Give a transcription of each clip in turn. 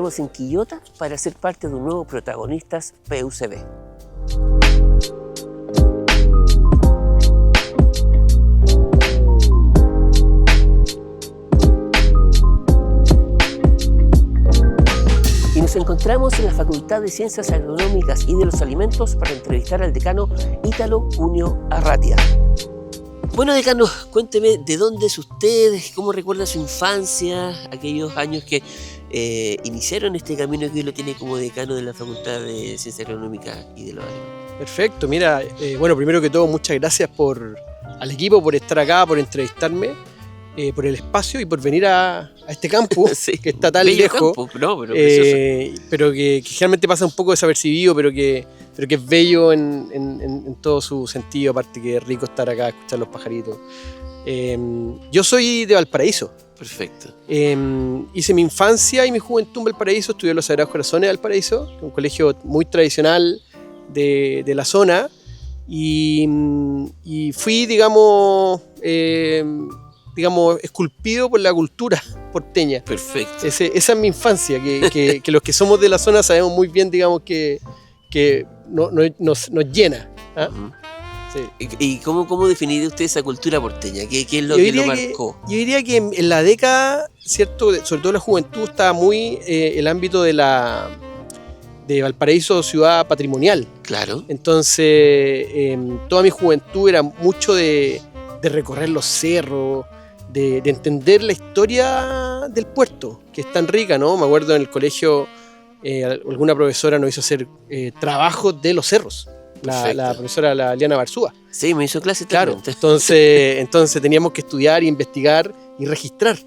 encontramos en Quillota para ser parte de un nuevo Protagonistas PUCB. Y nos encontramos en la Facultad de Ciencias Agronómicas y de los Alimentos para entrevistar al decano Ítalo Cunio Arratia. Bueno, decano, cuénteme de dónde es usted, cómo recuerda su infancia, aquellos años que iniciaron este camino que hoy lo tiene como decano de la Facultad de Ciencias Agronómicas y de los Alimentos. Perfecto, mira, bueno, primero que todo, muchas gracias al equipo por estar acá, por entrevistarme, por el espacio y por venir a este campus sí, que está tan lejos, campo, no, pero que generalmente pasa un poco desapercibido, pero que es bello en todo su sentido, aparte que es rico estar acá, escuchar los pajaritos. Yo soy de Valparaíso. Perfecto. Hice mi infancia y mi juventud en Valparaíso, estudié en los Sagrados Corazones de Valparaíso, un colegio muy tradicional de la zona, y fui, digamos, esculpido por la cultura porteña. Perfecto. Esa es mi infancia, que los que somos de la zona sabemos muy bien, digamos, que nos llena. ¿Ah? Uh-huh. Sí. ¿Y cómo definiría usted esa cultura porteña? ¿Qué es lo que lo marcó? Yo diría que en la década, ¿cierto? Sobre todo la juventud, estaba muy el ámbito de Valparaíso, ciudad patrimonial. Claro. Entonces, toda mi juventud era mucho de recorrer los cerros, de entender la historia del puerto, que es tan rica, ¿no? Me acuerdo en el colegio, alguna profesora nos hizo hacer trabajos de los cerros. La profesora Liana Barzúa. Sí, me hizo clase también. Claro, entonces teníamos que estudiar, investigar y registrar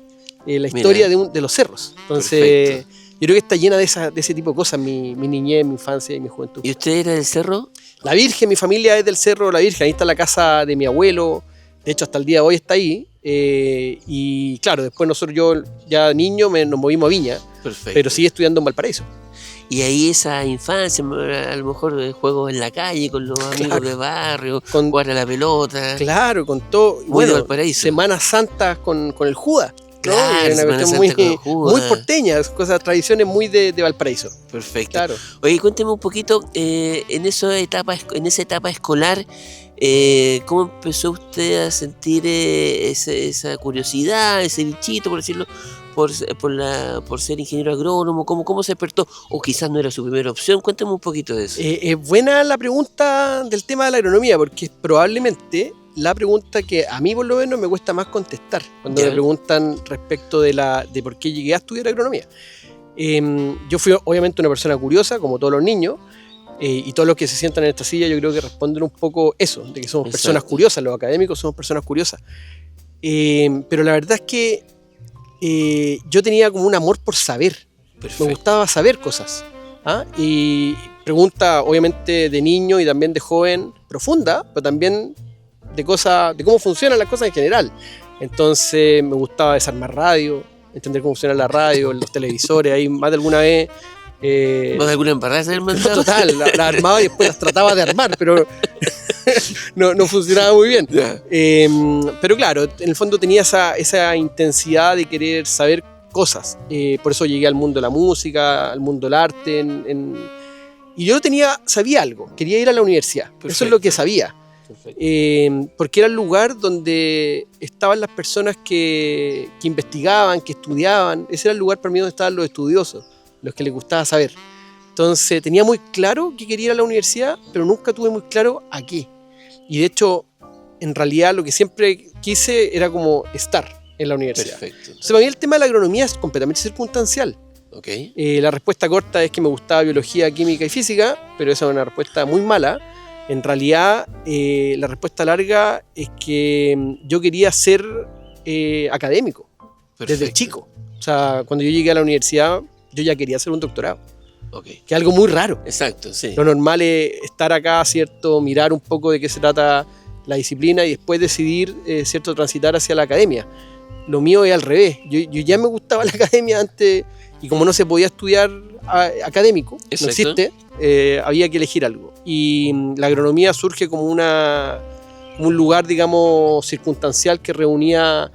la historia de los cerros. Entonces, yo creo que está llena de ese tipo de cosas, mi niñez, mi infancia y mi juventud. ¿Y usted era del cerro? La Virgen, mi familia es del Cerro La Virgen, ahí está la casa de mi abuelo, de hecho hasta el día de hoy está ahí. Y claro, después yo ya niño nos movimos a Viña. Perfecto. Pero sigue estudiando en Valparaíso. Y ahí esa infancia, a lo mejor de juegos en la calle con los amigos de barrio, jugar a la pelota. Claro, con todo. Bueno, Semana Santa con el Judas. Claro, una cuestión muy porteña, cosas, tradiciones muy de Valparaíso. Perfecto. Claro. Oye, cuénteme un poquito, en esa etapa escolar, ¿cómo empezó usted a sentir esa curiosidad, ese bichito, por decirlo, por ser ingeniero agrónomo? ¿Cómo se despertó? O quizás no era su primera opción. Cuénteme un poquito de eso. Es buena la pregunta del tema de la agronomía, porque es probablemente la pregunta que a mí por lo menos me cuesta más contestar cuando me preguntan respecto de por qué llegué a estudiar agronomía. Yo fui obviamente una persona curiosa, como todos los niños, y todos los que se sientan en esta silla yo creo que responden un poco eso, de que somos personas curiosas, los académicos somos personas curiosas. Pero la verdad es que yo tenía como un amor por saber. Perfecto. Me gustaba saber cosas. Y pregunta obviamente de niño y también de joven profunda, pero también de cómo funcionan las cosas en general. Entonces me gustaba desarmar radio, entender cómo funciona la radio, los televisores, ahí más de alguna vez. ¿Más de alguna embarrada se mandado? Total, la armaba y después las trataba de armar, pero no funcionaba muy bien. Pero claro, en el fondo tenía esa intensidad de querer saber cosas. Por eso llegué al mundo de la música, al mundo del arte. Y yo sabía algo, quería ir a la universidad. Perfecto. Eso es lo que sabía. Porque era el lugar donde estaban las personas que investigaban, que estudiaban. Ese era el lugar para mí donde estaban los estudiosos, los que les gustaba saber. Entonces tenía muy claro que quería ir a la universidad, pero nunca tuve muy claro a qué. Y de hecho, en realidad lo que siempre quise era como estar en la universidad. Perfecto. Entonces para mí el tema de la agronomía es completamente circunstancial. Okay. La respuesta corta es que me gustaba biología, química y física, pero esa es una respuesta muy mala. En realidad, la respuesta larga es que yo quería ser académico. Perfecto. Desde chico. O sea, cuando yo llegué a la universidad, yo ya quería hacer un doctorado. Okay. Que es algo muy raro. Exacto, sí. Lo normal es estar acá, ¿cierto? Mirar un poco de qué se trata la disciplina y después decidir, ¿cierto? Transitar hacia la academia. Lo mío es al revés. Yo ya me gustaba la academia antes y como no se podía estudiar académico, exacto, no existe, había que elegir algo. Y la agronomía surge como un lugar, digamos, circunstancial que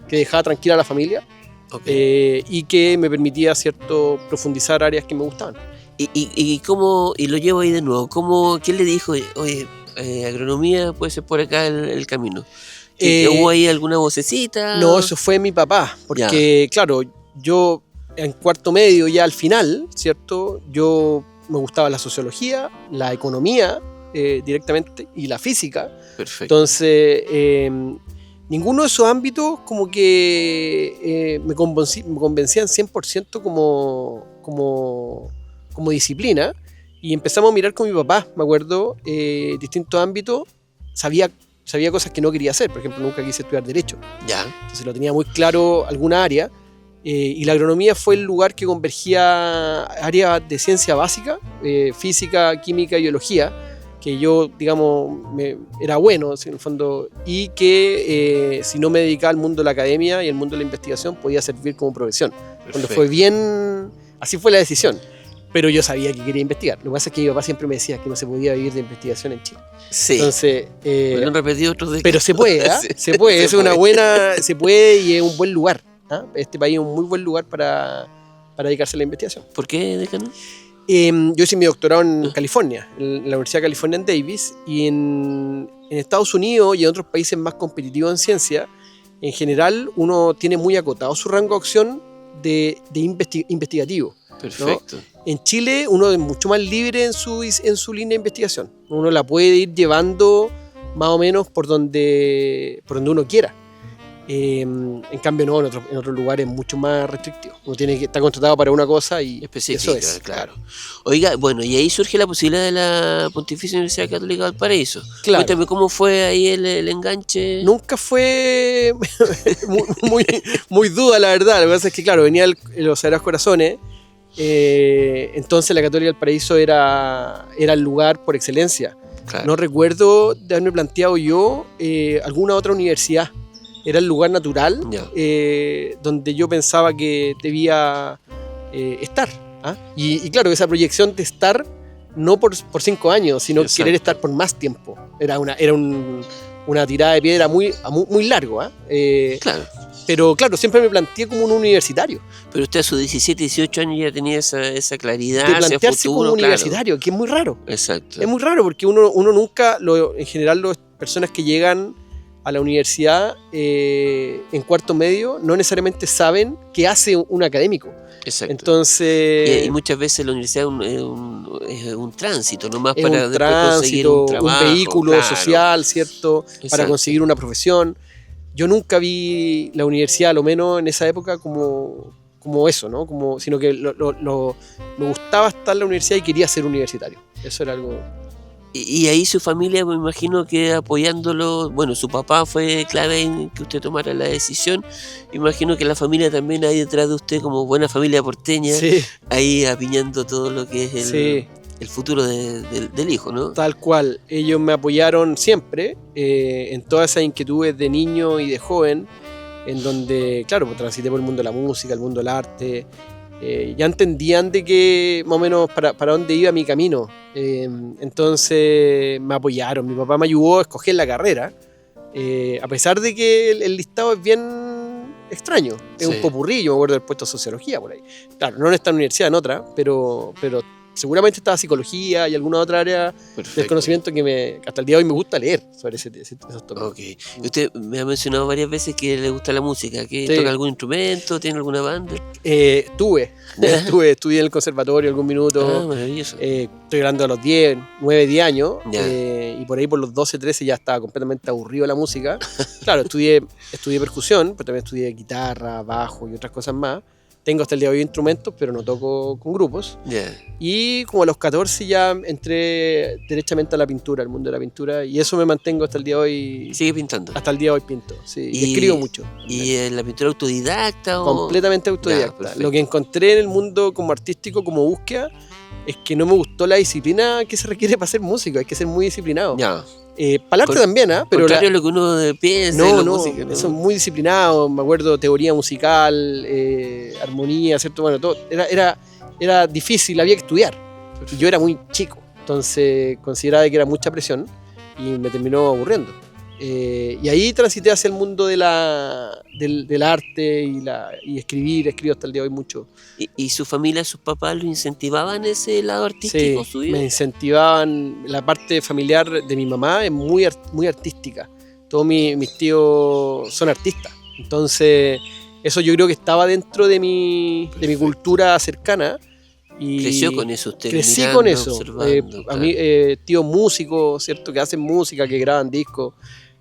dejaba tranquila a la familia. Okay. Y que me permitía, ¿cierto?, profundizar áreas que me gustaban. ¿Y cómo, y lo llevo ahí de nuevo, quién le dijo, oye, agronomía puede ser por acá el camino? ¿Hubo ahí alguna vocecita? No, eso fue mi papá, porque claro, yo en cuarto medio ya al final, ¿cierto?, yo me gustaba la sociología, la economía directamente y la física. Perfecto. Entonces, ninguno de esos ámbitos como que me convencían 100% como disciplina, y empezamos a mirar con mi papá, me acuerdo, distintos ámbitos. Sabía cosas que no quería hacer, por ejemplo, nunca quise estudiar Derecho. Ya. Entonces lo tenía muy claro alguna área, y la agronomía fue el lugar que convergía áreas de ciencia básica, física, química y biología, que yo, digamos, era bueno en el fondo, y que si no me dedicaba al mundo de la academia y al mundo de la investigación podía servir como profesión. Cuando fue bien, así fue la decisión. Pero yo sabía que quería investigar. Lo que pasa es que mi papá siempre me decía que no se podía vivir de investigación en Chile. Sí. Entonces, bueno, repetí otros de... pero se puede, ¿eh? Sí, se puede. Es una puede. buena, se puede, y es un buen lugar. ¿Eh? Este país es un muy buen lugar para dedicarse a la investigación. ¿Por qué, decano? Yo hice mi doctorado en California, en la Universidad de California en Davis, y en Estados Unidos y en otros países más competitivos en ciencia, en general uno tiene muy acotado su rango de acción de investigativo. Perfecto. ¿No? En Chile uno es mucho más libre en su línea de investigación. Uno la puede ir llevando más o menos por donde uno quiera. En cambio no, en otros lugares es mucho más restrictivo. Uno tiene que estar contratado para una cosa y específica, eso es, claro. Oiga, bueno, y ahí surge la posibilidad de la Pontificia Universidad Católica de Valparaíso. Claro. Cuéntame cómo fue ahí el enganche. Nunca fue muy duda, la verdad. Lo que pasa es que, claro, venía los Sagrados Corazones. Entonces la Católica del Paraíso era el lugar por excelencia. Claro. No recuerdo de haberme planteado yo alguna otra universidad. Era el lugar natural donde yo pensaba que debía estar. ¿Ah? Y claro, esa proyección de estar no por 5 años, sino exacto, querer estar por más tiempo. Era una tirada de piedra muy largo. Claro. Pero claro, siempre me planteé como un universitario. Pero usted a sus 17, 18 años ya tenía esa claridad. De plantearse futuro, como universitario, que es muy raro. Exacto. Es muy raro porque uno nunca, en general las personas que llegan a la universidad en cuarto medio no necesariamente saben qué hace un académico. Exacto. Entonces, y muchas veces la universidad es un tránsito, nomás es para un después conseguir tránsito, un trabajo, un vehículo claro, social, ¿cierto? Exacto. Para conseguir una profesión. Yo nunca vi la universidad, a lo menos en esa época, como eso, ¿no? Sino que me gustaba estar en la universidad y quería ser universitario. Eso era algo... Y ahí su familia, me imagino que apoyándolo, bueno, su papá fue clave en que usted tomara la decisión. Imagino que la familia también ahí detrás de usted, como buena familia porteña, sí, ahí apiñando todo lo que es el futuro del hijo, ¿no? Tal cual. Ellos me apoyaron siempre en todas esas inquietudes de niño y de joven, en donde, claro, pues transité por el mundo de la música, el mundo del arte. Ya entendían de que más o menos para dónde iba mi camino. Entonces me apoyaron. Mi papá me ayudó a escoger la carrera, a pesar de que el listado es bien extraño. Es un popurrí. Yo me acuerdo del puesto de sociología por ahí. Claro, no en esta universidad, en otra, pero seguramente estaba psicología y alguna otra área del conocimiento que hasta el día de hoy me gusta leer sobre esos tópicos. Okay. Usted me ha mencionado varias veces que le gusta la música. ¿Toca algún instrumento? ¿Tiene alguna banda? Estudié en el conservatorio algún minuto. Ah, maravilloso. Estoy hablando a los 9, 10 años. Y por ahí por los 12, 13 ya estaba completamente aburrido de la música. Claro, estudié percusión, pero también estudié guitarra, bajo y otras cosas más. Tengo hasta el día de hoy instrumentos, pero no toco con grupos. Y como a los 14 ya entré derechamente a la pintura, al mundo de la pintura, y eso me mantengo hasta el día de hoy. ¿Sigue pintando? Hasta el día de hoy pinto, sí. Y escribo mucho. ¿Y en la pintura autodidacta? Completamente autodidacta. Lo que encontré en el mundo como artístico, como búsqueda, es que no me gustó la disciplina que se requiere para ser músico. Hay que ser muy disciplinado. Para el arte también, pero contrario a lo que uno piensa no, música, ¿no? Son muy disciplinados. Me acuerdo teoría musical, armonía, ¿cierto? Bueno, todo era difícil, había que estudiar. Perfecto. Y yo era muy chico, entonces consideraba que era mucha presión y me terminó aburriendo. Y ahí transité hacia el mundo del arte y escribo hasta el día de hoy mucho. ¿Y su familia, sus papás, lo incentivaban ese lado artístico Sí, suyo? me incentivaban. La parte familiar de mi mamá es muy artística. Todos mis tíos son artistas. Entonces, eso yo creo que estaba dentro de mi cultura cercana. Y creció con eso usted. Crecí mirando, con eso. observando, A mí, tíos músicos, ¿cierto? Que hacen música, que graban discos.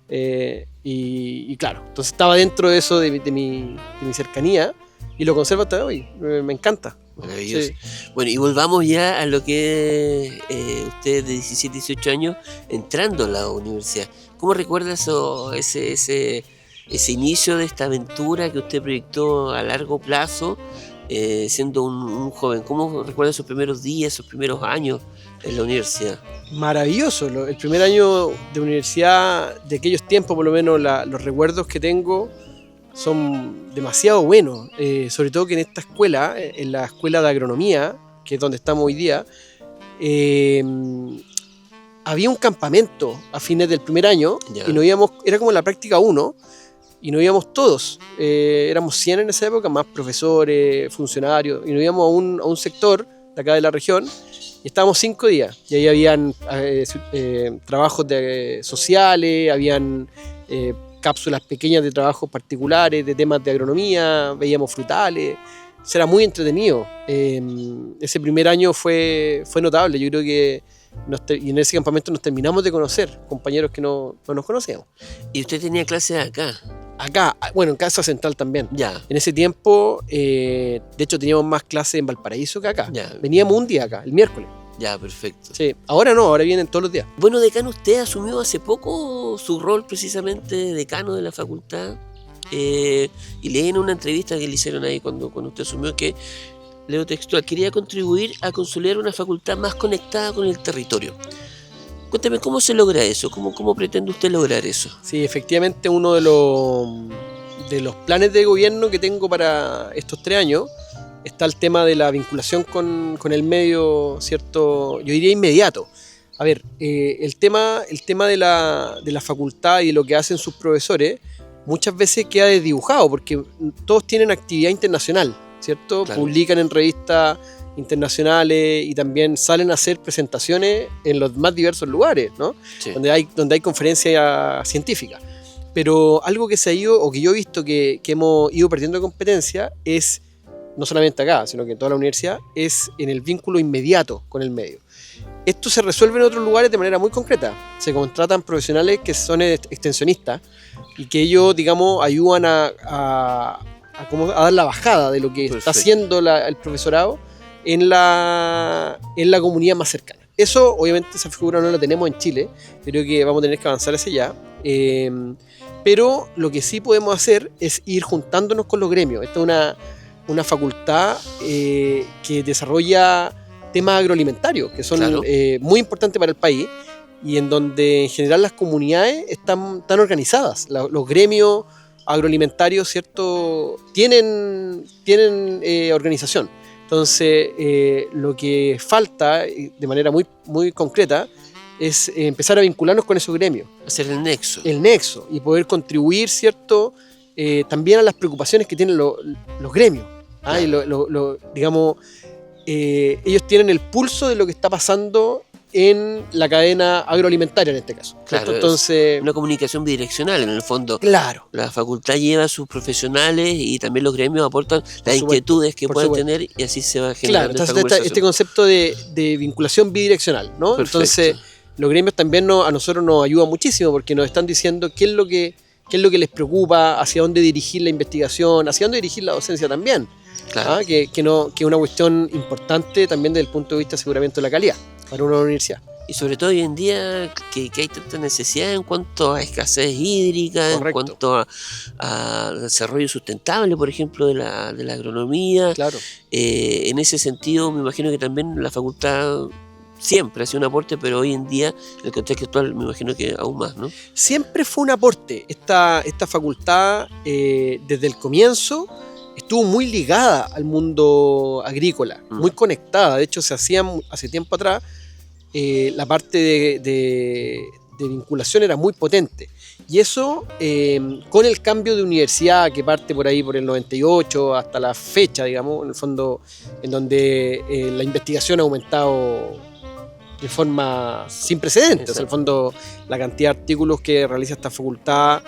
Y claro, entonces estaba dentro de eso, de mi cercanía. Y lo conservo hasta hoy. Me encanta. Maravilloso. Sí. Bueno, y volvamos ya a lo que es usted de 17, 18 años entrando a la universidad. ¿Cómo recuerda ese inicio de esta aventura que usted proyectó a largo plazo siendo un joven? ¿Cómo recuerda esos primeros días, esos primeros años en la universidad? Maravilloso. El primer año de universidad de aquellos tiempos, por lo menos los recuerdos que tengo son demasiado buenos, sobre todo que en esta escuela, en la escuela de agronomía, que es donde estamos hoy día, había un campamento a fines del primer año. Ya. Y nos íbamos, era como la práctica 1, y nos íbamos todos, éramos 100 en esa época, más profesores, funcionarios, y nos íbamos a un sector de acá de la región, y estábamos 5 días, y ahí habían trabajos sociales, habían cápsulas pequeñas de trabajos particulares, de temas de agronomía, veíamos frutales, era muy entretenido. Ese primer año fue notable, yo creo que y en ese campamento nos terminamos de conocer, compañeros que no nos conocíamos. ¿Y usted tenía clases acá? Acá, bueno, en Casa Central también. Ya. En ese tiempo, de hecho, teníamos más clases en Valparaíso que acá. Ya. Veníamos un día acá, el miércoles. Ya, perfecto. Sí, ahora no, ahora vienen todos los días. Bueno, decano, usted asumió hace poco su rol precisamente de decano de la facultad. Y leí en una entrevista que le hicieron ahí cuando usted asumió que, leo textual, quería contribuir a consolidar una facultad más conectada con el territorio. Cuéntame, ¿cómo se logra eso? ¿Cómo pretende usted lograr eso? Sí, efectivamente, uno de los planes de gobierno que tengo para estos 3 años está el tema de la vinculación con el medio, ¿cierto? Yo diría inmediato. A ver, el tema de la facultad y lo que hacen sus profesores muchas veces queda desdibujado porque todos tienen actividad internacional, ¿cierto? Claro. Publican en revistas internacionales y también salen a hacer presentaciones en los más diversos lugares, ¿no? Sí. Donde hay conferencias científicas. Pero algo que se ha ido, o que yo he visto que hemos ido perdiendo competencia, es, no solamente acá, sino que en toda la universidad, es en el vínculo inmediato con el medio. Esto se resuelve en otros lugares de manera muy concreta. Se contratan profesionales que son extensionistas y que ellos, digamos, ayudan a dar la bajada de lo que Perfecto. Está haciendo el profesorado en la comunidad más cercana. Eso, obviamente, esa figura no la tenemos en Chile. Creo que vamos a tener que avanzar hacia allá. Pero lo que sí podemos hacer es ir juntándonos con los gremios. Esta es una facultad que desarrolla temas agroalimentarios, que son claro. Muy importantes para el país, y en donde en general las comunidades están organizadas. Los gremios agroalimentarios, ¿cierto?, tienen organización. Entonces, lo que falta, de manera muy, muy concreta, es empezar a vincularnos con esos gremios. Hacer el nexo. El nexo, y poder contribuir, ¿cierto?, también a las preocupaciones que tienen los gremios. Claro. Y digamos, ellos tienen el pulso de lo que está pasando en la cadena agroalimentaria en este caso. Claro, entonces, una comunicación bidireccional en el fondo. Claro. La facultad lleva a sus profesionales y también los gremios aportan las inquietudes que puedan tener y así se va generando. Claro, entonces este concepto de vinculación bidireccional, ¿no? Perfecto. Entonces, los gremios también a nosotros nos ayudan muchísimo porque nos están diciendo qué es lo que les preocupa, hacia dónde dirigir la investigación, hacia dónde dirigir la docencia también. Claro. Que es una cuestión importante también desde el punto de vista de aseguramiento de la calidad para una universidad. Y sobre todo hoy en día que hay tanta necesidad en cuanto a escasez hídrica, Correcto. En cuanto a desarrollo sustentable, por ejemplo, de la agronomía. Claro. En ese sentido, me imagino que también la facultad siempre ha sido un aporte, pero hoy en día, en el contexto actual, me imagino que aún más, ¿no? Siempre fue un aporte. Esta facultad, desde el comienzo, estuvo muy ligada al mundo agrícola, muy conectada. De hecho, se hacían hace tiempo atrás la parte de vinculación era muy potente. Y eso, con el cambio de universidad que parte por ahí por el 98 hasta la fecha, digamos, en el fondo, en donde la investigación ha aumentado de forma sin precedentes. O sea, en el fondo, la cantidad de artículos que realiza esta facultad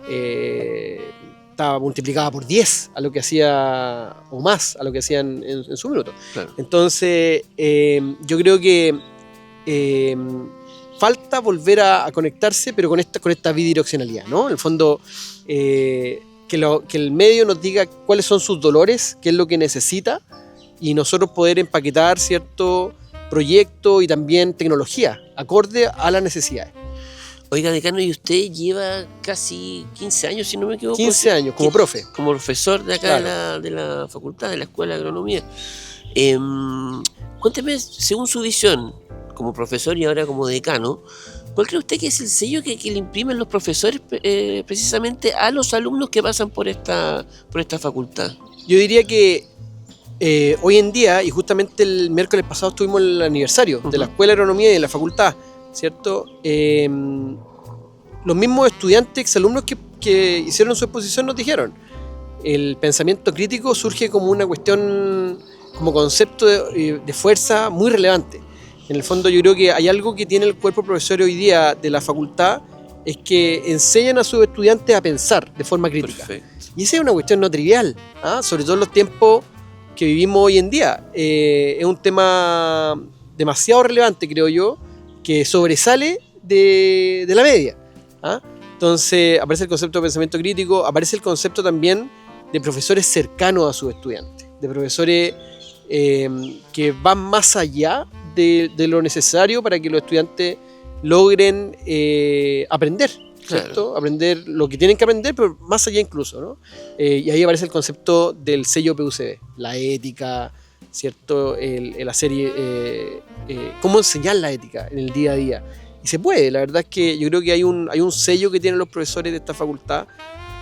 estaba multiplicada por 10 a lo que hacía, o más, a lo que hacían en su minuto. Claro. Entonces, yo creo que falta volver a conectarse, pero con esta bidireccionalidad, ¿no? En el fondo, que el medio nos diga cuáles son sus dolores, qué es lo que necesita, y nosotros poder empaquetar cierto proyecto y también tecnología acorde a las necesidades. Oiga, decano, y usted lleva casi 15 años, si no me equivoco. 15 años, como profe. Como profesor de acá, claro, de la facultad, de la Escuela de Agronomía. Cuénteme, según su visión, como profesor y ahora como decano, ¿cuál cree usted que es el sello que le imprimen los profesores precisamente a los alumnos que pasan por esta facultad? Yo diría que hoy en día, y justamente el miércoles pasado estuvimos en el aniversario de la Escuela de Agronomía y de la facultad, ¿cierto? Los mismos estudiantes, exalumnos que hicieron su exposición nos dijeron, el pensamiento crítico surge como una cuestión, como concepto de fuerza muy relevante. En el fondo yo creo que hay algo que tiene el cuerpo profesor hoy día de la facultad, es que enseñan a sus estudiantes a pensar de forma crítica. Perfecto. Y esa es una cuestión no trivial, sobre todo en los tiempos que vivimos hoy en día. Es un tema demasiado relevante, creo yo, que sobresale de la media. Entonces aparece el concepto de pensamiento crítico, aparece el concepto también de profesores cercanos a sus estudiantes, de profesores que van más allá de lo necesario para que los estudiantes logren aprender, ¿cierto? Claro. Aprender lo que tienen que aprender, pero más allá incluso, ¿no? Y ahí aparece el concepto del sello PUCB, la ética, ¿cierto? El hacer, cómo enseñar la ética en el día a día. Y se puede, la verdad es que yo creo que hay un sello que tienen los profesores de esta facultad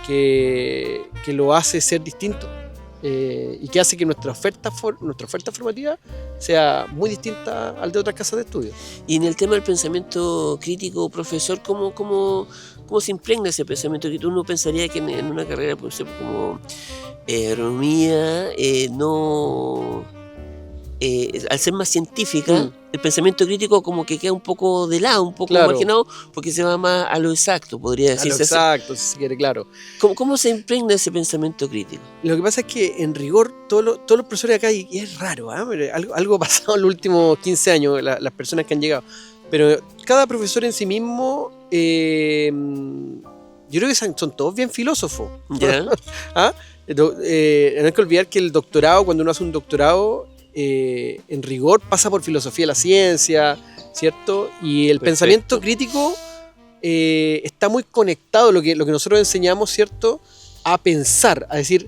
que lo hace ser distinto. Y que hace que nuestra oferta formativa sea muy distinta al de otras casas de estudio. Y en el tema del pensamiento crítico, profesor, ¿cómo se impregna ese pensamiento crítico? Uno pensaría que en una carrera como agronomía, al ser más científica, el pensamiento crítico como que queda un poco de lado, un poco marginado, porque se va más a lo exacto, podría decirse. A lo exacto, si se quiere, claro. ¿Cómo se impregna ese pensamiento crítico? Lo que pasa es que, en rigor, todos los profesores acá, y es raro, algo ha pasado en los últimos 15 años, las personas que han llegado, pero cada profesor en sí mismo, yo creo que son todos bien filósofos. ¿Ya? No hay que olvidar que el doctorado, cuando uno hace un doctorado, en rigor pasa por filosofía de la ciencia, ¿cierto? Y el pensamiento crítico está muy conectado, lo que nosotros enseñamos, ¿cierto? A pensar, a decir,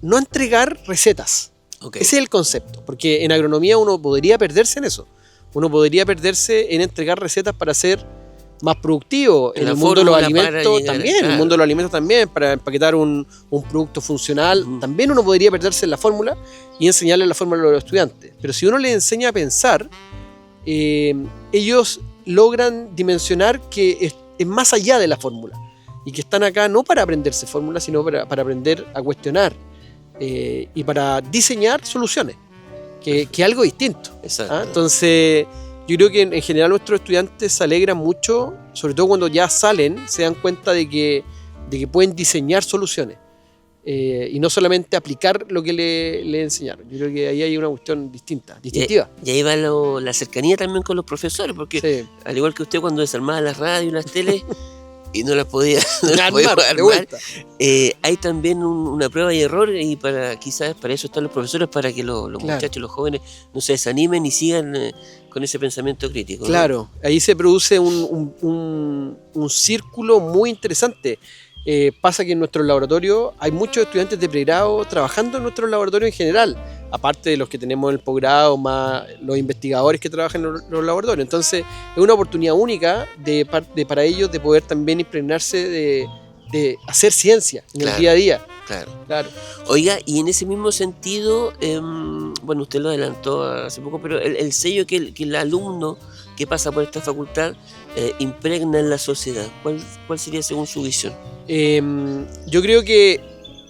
no a entregar recetas. Okay. Ese es el concepto, porque en agronomía uno podría perderse en eso. Uno podría perderse en entregar recetas para ser más productivo. En el mundo de los alimentos también, en el mundo de los alimentos también, para empaquetar un producto funcional, también uno podría perderse en la fórmula y enseñarle la fórmula a los estudiantes. Pero si uno les enseña a pensar, ellos logran dimensionar que es más allá de la fórmula y que están acá no para aprenderse fórmulas, sino para aprender a cuestionar y para diseñar soluciones, que es algo distinto. Entonces, yo creo que en general nuestros estudiantes se alegran mucho, sobre todo cuando ya salen, se dan cuenta de que pueden diseñar soluciones y no solamente aplicar lo que le enseñaron. Yo creo que ahí hay una cuestión distintiva. Y ahí va la cercanía también con los profesores, porque al igual que usted cuando desarmaba las radios y las teles y no las podía armar, hay también una prueba y error, y quizás para eso están los profesores, para que los muchachos, los jóvenes no se desanimen y sigan con ese pensamiento crítico. Claro, ¿no? Ahí se produce un círculo muy interesante. Pasa que en nuestros laboratorios hay muchos estudiantes de pregrado trabajando en nuestros laboratorios en general, aparte de los que tenemos en el posgrado, más los investigadores que trabajan en los laboratorios. Entonces es una oportunidad única para ellos de poder también impregnarse de hacer ciencia en el día a día. Claro. Oiga, y en ese mismo sentido, bueno, usted lo adelantó hace poco, pero el sello que el alumno que pasa por esta facultad impregna en la sociedad? ¿Cuál sería según su visión? Yo creo que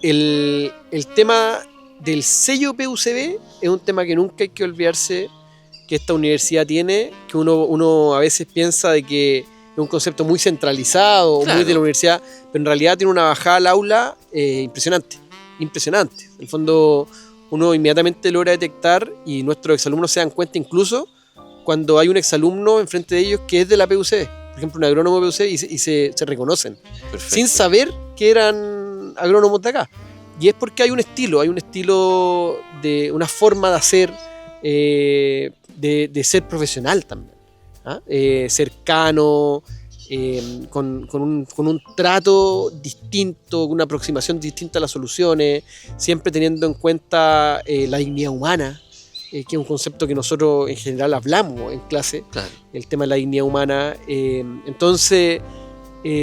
el tema del sello PUCB es un tema que nunca hay que olvidarse que esta universidad tiene, que uno a veces piensa de que es un concepto muy centralizado, claro, muy de la universidad, pero en realidad tiene una bajada al aula impresionante. En el fondo uno inmediatamente logra detectar, y nuestros exalumnos se dan cuenta incluso cuando hay un exalumno enfrente de ellos que es de la PUCB, por ejemplo un agrónomo de PUCB, y se reconocen. Perfecto. Sin saber que eran agrónomos de acá. Y es porque hay un estilo de una forma de hacer, de ser profesional también, ¿ah? Cercano, con un trato distinto, con una aproximación distinta a las soluciones, siempre teniendo en cuenta la dignidad humana, que es un concepto que nosotros en general hablamos en clase, claro, el tema de la dignidad humana. Entonces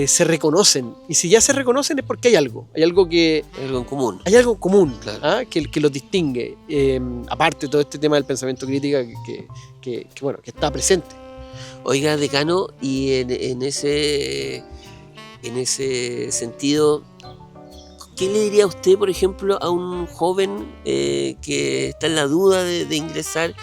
se reconocen, y si ya se reconocen es porque hay algo en común. Hay algo en común, claro, ¿ah? que los distingue, aparte de todo este tema del pensamiento crítico que está presente. Oiga, decano, y en ese sentido, ¿qué le diría usted, por ejemplo, a un joven que está en la duda de ingresar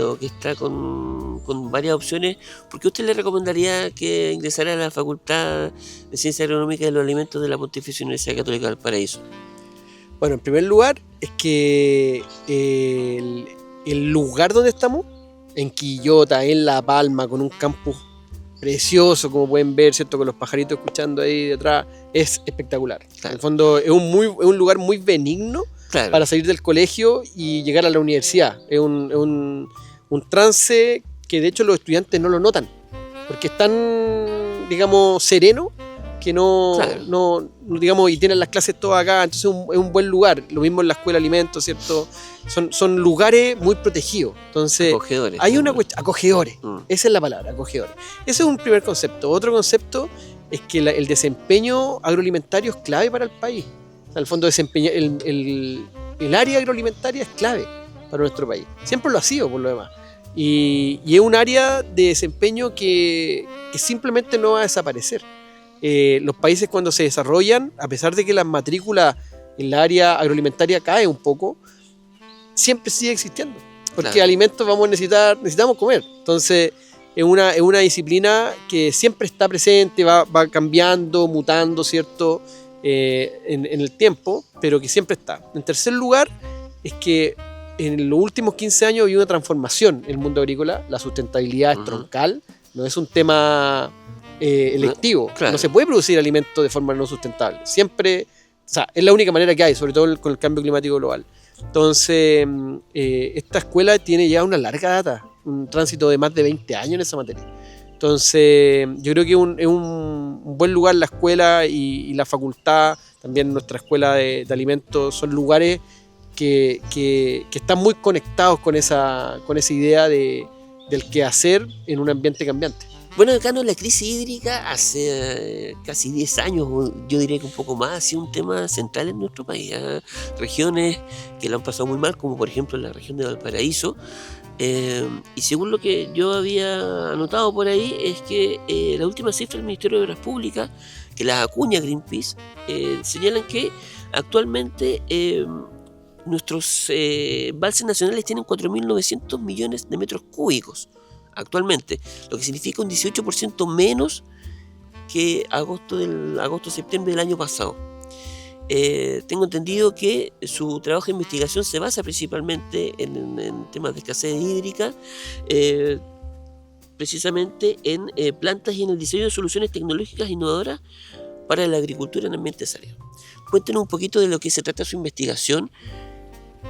o que está con varias opciones? ¿Por qué usted le recomendaría que ingresara a la Facultad de Ciencias Agronómicas de los Alimentos de la Pontificia Universidad Católica del Paraíso? Bueno, en primer lugar, es que el lugar donde estamos, en Quillota, en La Palma, con un campus precioso, como pueden ver, ¿cierto? Con los pajaritos escuchando ahí detrás, es espectacular. Claro. En el fondo es un lugar muy benigno, claro, para salir del colegio y llegar a la universidad. Es un trance que de hecho los estudiantes no lo notan, porque es tan, digamos, sereno, que claro, no digamos, y tienen las clases todas acá, entonces es un buen lugar. Lo mismo en la escuela de alimentos, ¿cierto? Son lugares muy protegidos. Entonces, acogedores. Hay una cuestión, acogedores, esa es la palabra, acogedores. Ese es un primer concepto. Otro concepto es que el desempeño agroalimentario es clave para el país. O sea, al fondo el área agroalimentaria es clave para nuestro país. Siempre lo ha sido, por lo demás. Y es un área de desempeño que simplemente no va a desaparecer. Los países cuando se desarrollan, a pesar de que las matrículas en la área agroalimentaria cae un poco, siempre sigue existiendo, porque claro, alimentos necesitamos comer. Entonces es una disciplina que siempre está presente, va cambiando, mutando, ¿cierto? En el tiempo, pero que siempre está. En tercer lugar, es que en los últimos 15 años ha habido una transformación en el mundo agrícola. La sustentabilidad es troncal, no es un tema electivo. Claro. No se puede producir alimentos de forma no sustentable. Siempre, o sea, es la única manera que hay, sobre todo con el cambio climático global. Entonces, esta escuela tiene ya una larga data, un tránsito de más de 20 años en esa materia. Entonces, yo creo que es un buen lugar la escuela y la facultad, también nuestra escuela de alimentos, son lugares que están muy conectados con esa idea del quehacer en un ambiente cambiante. Bueno, decano, la crisis hídrica hace casi 10 años, yo diría que un poco más, ha sido un tema central en nuestro país. Regiones que lo han pasado muy mal, como por ejemplo la región de Valparaíso. Y según lo que yo había anotado por ahí, es que la última cifra del Ministerio de Obras Públicas, que las acuña Greenpeace, señalan que actualmente nuestros embalses nacionales tienen 4.900 millones de metros cúbicos actualmente, lo que significa un 18% menos que agosto-septiembre del año pasado. Tengo entendido que su trabajo de investigación se basa principalmente en temas de escasez hídrica, precisamente en plantas y en el diseño de soluciones tecnológicas innovadoras para la agricultura en ambientes áridos. Cuéntenos un poquito de lo que se trata su investigación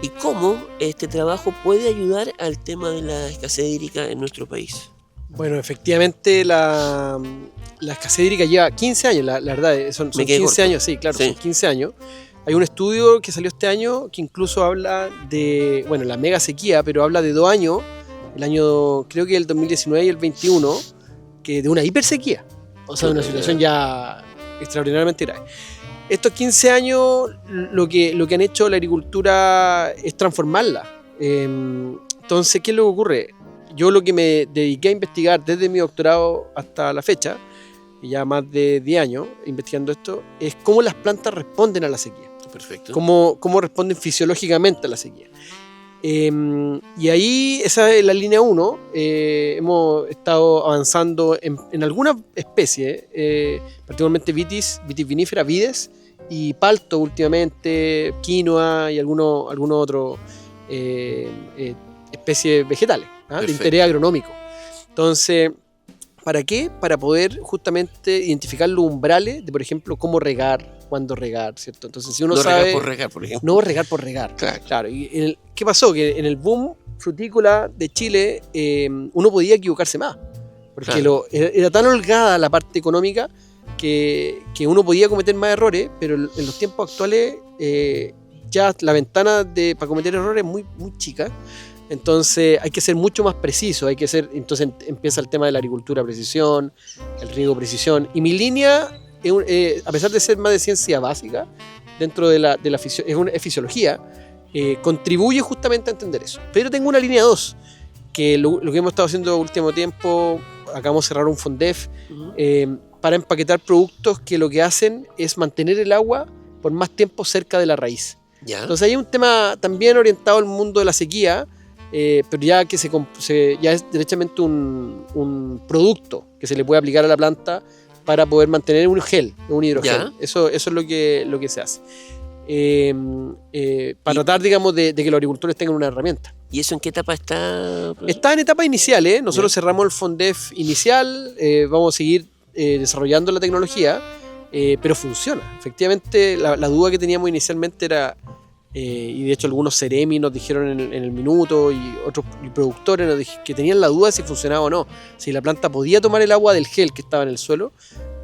y cómo este trabajo puede ayudar al tema de la escasez hídrica en nuestro país. Bueno, efectivamente la escasez hídrica lleva 15 años, la verdad, son 15 corto. Años, sí, claro, sí. Son 15 años. Hay un estudio que salió este año que incluso habla de, la mega sequía, pero habla de 2 años, el año, creo que el 2019 y el 21, que de una hipersequía, o sea, de una situación ya extraordinariamente grave. Estos 15 años lo que han hecho la agricultura es transformarla. Entonces, ¿qué es lo que ocurre? yo lo que me dediqué a investigar desde mi doctorado hasta la fecha, ya más de 10 años investigando esto, es cómo las plantas responden a la sequía. Perfecto. Cómo responden fisiológicamente a la sequía. Y ahí, esa es la línea 1. Hemos estado avanzando en algunas especies, particularmente vitis vinífera, vides, y palto últimamente, quinoa y algunos otros especies vegetales, de interés agronómico. Entonces, ¿para qué? Para poder justamente identificar los umbrales de, por ejemplo, cómo regar, cuándo regar, ¿cierto? Entonces, si uno no sabe... regar por regar, por ejemplo. No regar por regar. Claro. ¿Y qué pasó? Que en el boom frutícola de Chile uno podía equivocarse más. Porque era tan holgada la parte económica que uno podía cometer más errores, pero en los tiempos actuales ya la ventana para cometer errores es muy, muy chica. Entonces hay que ser mucho más preciso, entonces empieza el tema de la agricultura precisión, el riego precisión, y mi línea, a pesar de ser más de ciencia básica, dentro de la es fisiología, contribuye justamente a entender eso. Pero tengo una línea 2, que lo que hemos estado haciendo último tiempo, acabamos de cerrar un FONDEF, para empaquetar productos que lo que hacen es mantener el agua por más tiempo cerca de la raíz. ¿Ya? Entonces hay un tema también orientado al mundo de la sequía, pero ya que ya es derechamente un producto que se le puede aplicar a la planta para poder mantener un gel, un hidrogel. Eso es lo que se hace. Para tratar, digamos, de que los agricultores tengan una herramienta. ¿Y eso en qué etapa está? Está en etapa inicial, ¿eh? Nosotros cerramos el FONDEF inicial, vamos a seguir desarrollando la tecnología, pero funciona. Efectivamente, la duda que teníamos inicialmente era... y de hecho algunos Ceremi nos dijeron en el minuto, y otros productores nos dijeron que tenían la duda de si funcionaba o no, si la planta podía tomar el agua del gel que estaba en el suelo,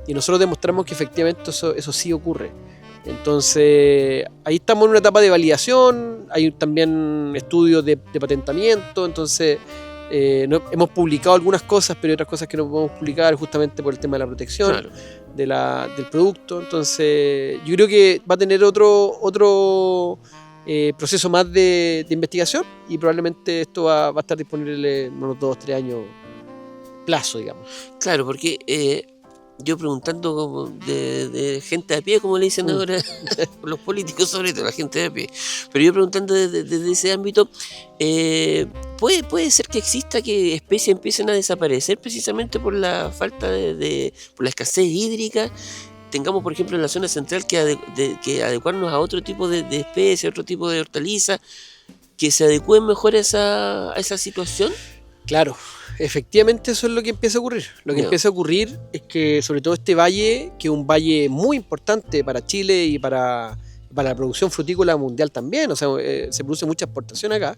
y nosotros demostramos que efectivamente eso sí ocurre. Entonces ahí estamos en una etapa de validación, hay también estudios de patentamiento, entonces hemos publicado algunas cosas, pero hay otras cosas que no podemos publicar justamente por el tema de la protección del producto. Entonces yo creo que va a tener otro proceso más de investigación, y probablemente esto va a estar disponible en unos 2-3 años plazo, digamos. Claro, porque yo preguntando como de gente de pie, como le dicen ahora los políticos, sobre todo la gente de pie, pero yo preguntando desde ese ámbito, ¿puede ser que exista que especies empiecen a desaparecer precisamente por la falta por la escasez hídrica? Tengamos, por ejemplo, en la zona central que adecuarnos a otro tipo de especies, otro tipo de hortalizas, que se adecúen mejor a esa situación. Claro, efectivamente eso es lo que empieza a ocurrir. Lo que empieza a ocurrir es que, sobre todo este valle, que es un valle muy importante para Chile y para la producción frutícola mundial también, o sea, se produce mucha exportación acá,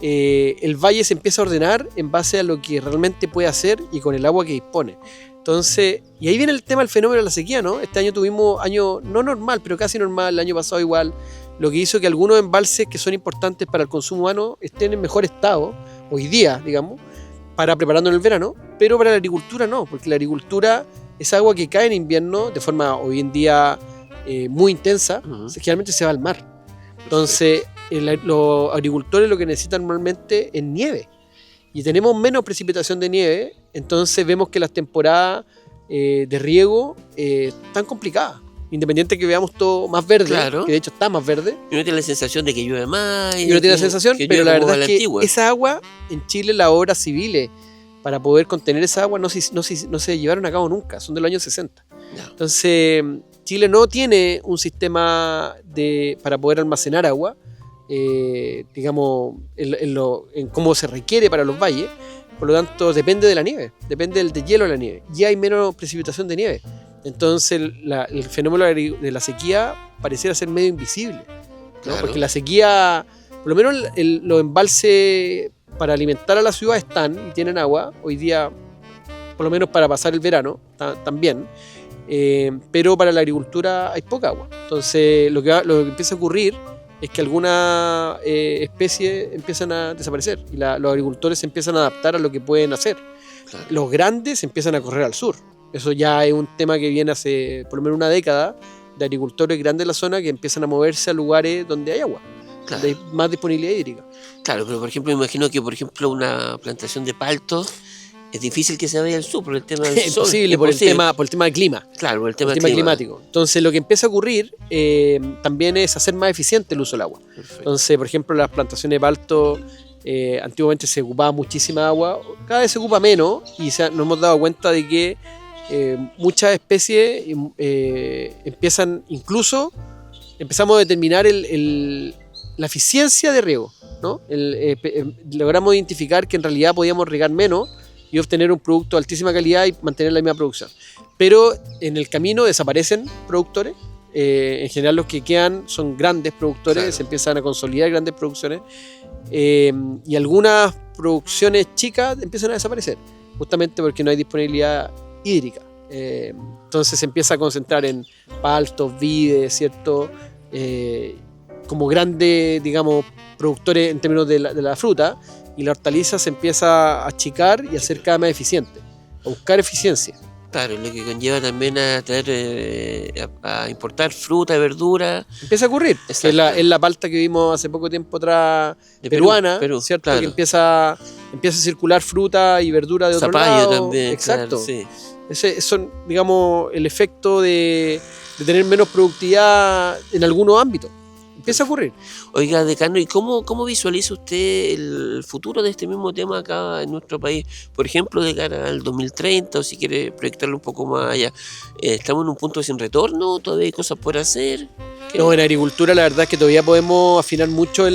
el valle se empieza a ordenar en base a lo que realmente puede hacer y con el agua que dispone. Entonces, y ahí viene el tema del fenómeno de la sequía, ¿no? Este año tuvimos año no normal, pero casi normal, el año pasado igual, lo que hizo que algunos embalses que son importantes para el consumo humano estén en mejor estado hoy día, digamos, para prepararnos en el verano, pero para la agricultura no, porque la agricultura es agua que cae en invierno de forma hoy en día muy intensa, generalmente se va al mar. Entonces, los agricultores lo que necesitan normalmente es nieve, y tenemos menos precipitación de nieve, entonces vemos que las temporadas de riego están complicadas. Independiente que veamos todo más verde, que de hecho está más verde. Y uno tiene la sensación de que llueve más. Y uno tiene la sensación, pero la verdad es que esa agua, en Chile las obras civiles para poder contener esa agua no se llevaron a cabo nunca, son de los años 60. Entonces, Chile no tiene un sistema para poder almacenar agua, digamos, en cómo se requiere para los valles. Por lo tanto, depende de la nieve, depende del hielo de la nieve. Y hay menos precipitación de nieve. Entonces el fenómeno de la sequía pareciera ser medio invisible, ¿no? Porque la sequía, por lo menos los embalses para alimentar a la ciudad están y tienen agua, hoy día por lo menos para pasar el verano también, pero para la agricultura hay poca agua. Entonces lo que empieza a ocurrir es que algunas especies empiezan a desaparecer y los agricultores se empiezan a adaptar a lo que pueden hacer. Los grandes empiezan a correr al sur. Eso ya es un tema que viene hace por lo menos una década, de agricultores grandes de la zona que empiezan a moverse a lugares donde hay agua. Claro. donde hay más disponibilidad hídrica. Claro, pero por ejemplo, me imagino que por ejemplo una plantación de palto es difícil que se vaya al sur por el tema del Es sol. imposible por el tema del clima. Claro, por el tema climático. Entonces lo que empieza a ocurrir también es hacer más eficiente el uso del agua. Perfecto. Entonces, por ejemplo, las plantaciones de palto, antiguamente se ocupaba muchísima agua, cada vez se ocupa menos y nos hemos dado cuenta de que muchas especies empezamos a determinar la eficiencia de riego, ¿no? Logramos identificar que en realidad podíamos regar menos y obtener un producto de altísima calidad y mantener la misma producción. Pero en el camino desaparecen productores. En general los que quedan son grandes productores, claro. Se empiezan a consolidar grandes producciones y algunas producciones chicas empiezan a desaparecer, justamente porque no hay disponibilidad hídrica. Entonces se empieza a concentrar en paltos, vides, ¿cierto? Como grandes, digamos, productores en términos de la fruta, y la hortaliza se empieza a achicar y a ser cada vez más eficiente, a buscar eficiencia. Claro, lo que conlleva también a traer, a importar fruta, verdura. Empieza a ocurrir, que es la palta que vimos hace poco tiempo atrás, de peruana, Perú, ¿cierto? Claro. Que empieza a circular fruta y verdura de otro lado. Zapallo también. Exacto. Claro, sí. Ese son, digamos, el efecto de tener menos productividad en algunos ámbitos. Empieza a ocurrir. Oiga, decano, ¿y cómo visualiza usted el futuro de este mismo tema acá en nuestro país? Por ejemplo, de cara al 2030, o si quiere proyectarlo un poco más allá. ¿Estamos en un punto sin retorno? ¿Todavía hay cosas por hacer? No, en agricultura la verdad es que todavía podemos afinar mucho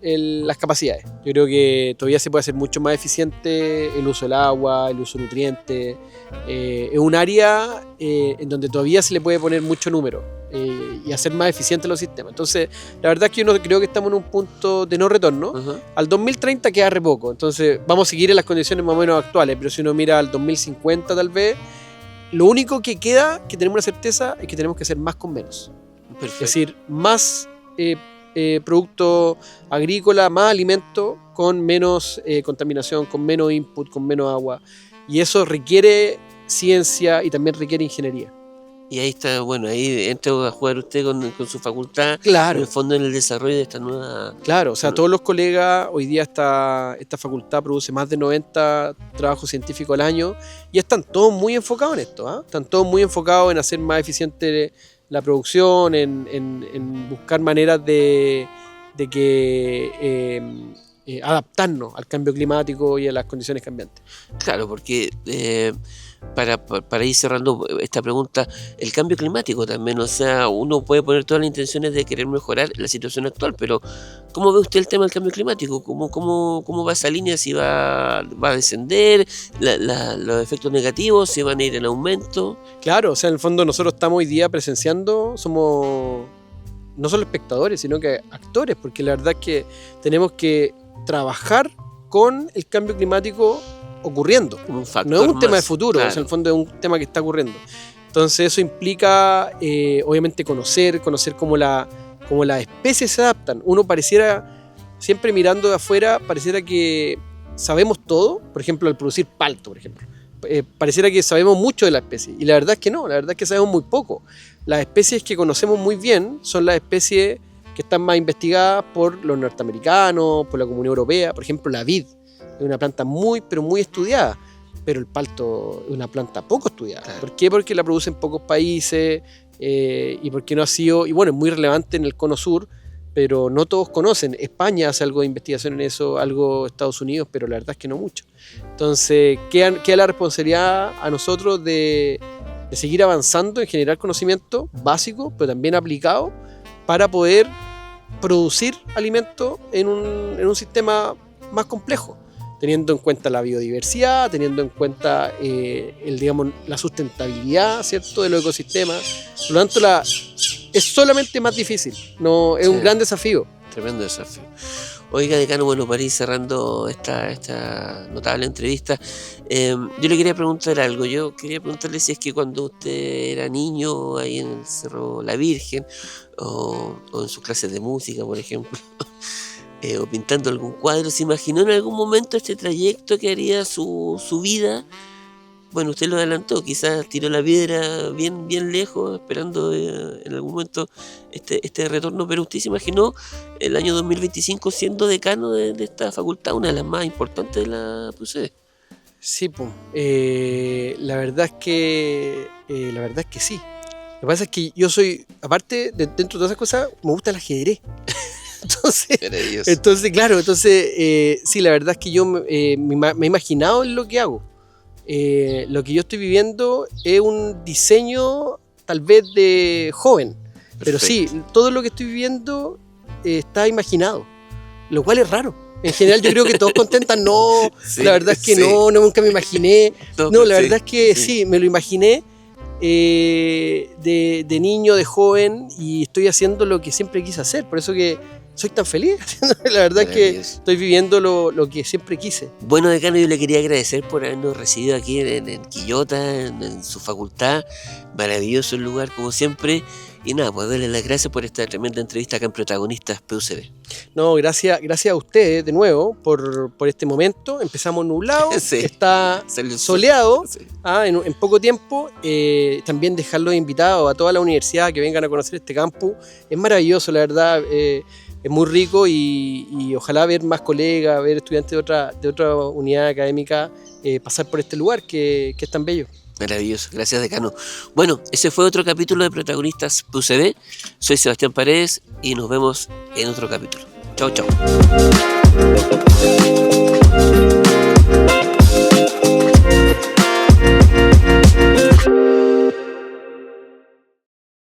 las capacidades. Yo creo que todavía se puede hacer mucho más eficiente el uso del agua, el uso de nutrientes. Es un área en donde todavía se le puede poner mucho número y hacer más eficientes los sistemas. Entonces, la verdad es que yo no creo que estamos en un punto de no retorno. Uh-huh. Al 2030 queda re poco. Entonces, vamos a seguir en las condiciones más o menos actuales, pero si uno mira al 2050 tal vez, lo único que queda, que tenemos una certeza, es que tenemos que hacer más con menos. Perfecto. Es decir, más producto agrícola, más alimento, con menos contaminación, con menos input, con menos agua. Y eso requiere ciencia y también requiere ingeniería. Y ahí está, bueno, ahí entra a jugar usted con su facultad, claro. En el fondo en el desarrollo de esta nueva... Claro, o sea, todos los colegas, hoy día esta facultad produce más de 90 trabajos científicos al año y están todos muy enfocados en esto, ¿eh? Están todos muy enfocados en hacer más eficiente la producción, en buscar maneras de adaptarnos al cambio climático y a las condiciones cambiantes. Claro, porque para ir cerrando esta pregunta, el cambio climático también, o sea, uno puede poner todas las intenciones de querer mejorar la situación actual, pero ¿cómo ve usted el tema del cambio climático? ¿Cómo va esa línea? ¿Si va a descender? ¿Los efectos negativos si van a ir en aumento? Claro, o sea, en el fondo nosotros estamos hoy día presenciando, somos no solo espectadores, sino que actores, porque la verdad es que tenemos que trabajar con el cambio climático ocurriendo. Un factor no es un más, tema de futuro, claro. O sea, en el fondo es un tema que está ocurriendo. Entonces eso implica, obviamente, conocer cómo las especies se adaptan. Uno pareciera, siempre mirando de afuera, pareciera que sabemos todo, por ejemplo, al producir palto, por ejemplo. Pareciera que sabemos mucho de la especie, y la verdad es que no, la verdad es que sabemos muy poco. Las especies que conocemos muy bien son las especies que están más investigadas por los norteamericanos, por la Comunidad Europea. Por ejemplo, la vid es una planta muy, pero muy estudiada, pero el palto es una planta poco estudiada. Claro. ¿Por qué? Porque la producen pocos países y porque no ha sido, y bueno, es muy relevante en el cono sur, pero no todos conocen. España hace algo de investigación en eso, algo Estados Unidos, pero la verdad es que no mucho. Entonces, queda la responsabilidad a nosotros de seguir avanzando en generar conocimiento básico, pero también aplicado, para poder producir alimentos en un sistema más complejo, teniendo en cuenta la biodiversidad, teniendo en cuenta la sustentabilidad, ¿cierto?, de los ecosistemas. Por lo tanto, es solamente más difícil, no es un gran desafío. Tremendo desafío. Oiga, decano, bueno, para ir cerrando esta notable entrevista, yo le quería preguntar algo. Yo quería preguntarle si es que cuando usted era niño, ahí en el Cerro La Virgen, o en sus clases de música, por ejemplo, o pintando algún cuadro, ¿se imaginó en algún momento este trayecto que haría su vida bueno, usted lo adelantó, quizás tiró la piedra bien, bien lejos, esperando en algún momento este retorno, pero usted se imaginó el año 2025 siendo decano de esta facultad, una de las más importantes de la PUC. Sí, pues. La verdad es que sí. Lo que pasa es que yo soy, aparte, dentro de todas esas cosas, me gusta el ajedrez. Entonces, claro, sí, la verdad es que yo me he imaginado en lo que hago. Lo que yo estoy viviendo es un diseño tal vez de joven. Perfecto. Pero sí, todo lo que estoy viviendo está imaginado, lo cual es raro. En general yo creo que todos contentan, no, sí, la verdad es que sí. no, nunca me imaginé. No, la verdad es que sí, me lo imaginé de niño, de joven, y estoy haciendo lo que siempre quise hacer, por eso que soy tan feliz. La verdad es que estoy viviendo lo que siempre quise. Bueno, decano, yo le quería agradecer por habernos recibido aquí en Quillota, en su facultad. Maravilloso el lugar, como siempre. Y nada, pues darle las gracias por esta tremenda entrevista acá en Protagonistas PUCB. No, gracias a ustedes de nuevo por este momento. Empezamos nublado, sí. Está soleado, sí. En poco tiempo. También dejarlos invitados a toda la universidad que vengan a conocer este campus. Es maravilloso, la verdad. Es muy rico y ojalá ver más colegas, ver estudiantes de otra unidad académica pasar por este lugar que es tan bello. Maravilloso, gracias decano. Bueno, ese fue otro capítulo de Protagonistas PUCB. Soy Sebastián Paredes y nos vemos en otro capítulo. Chau, chau.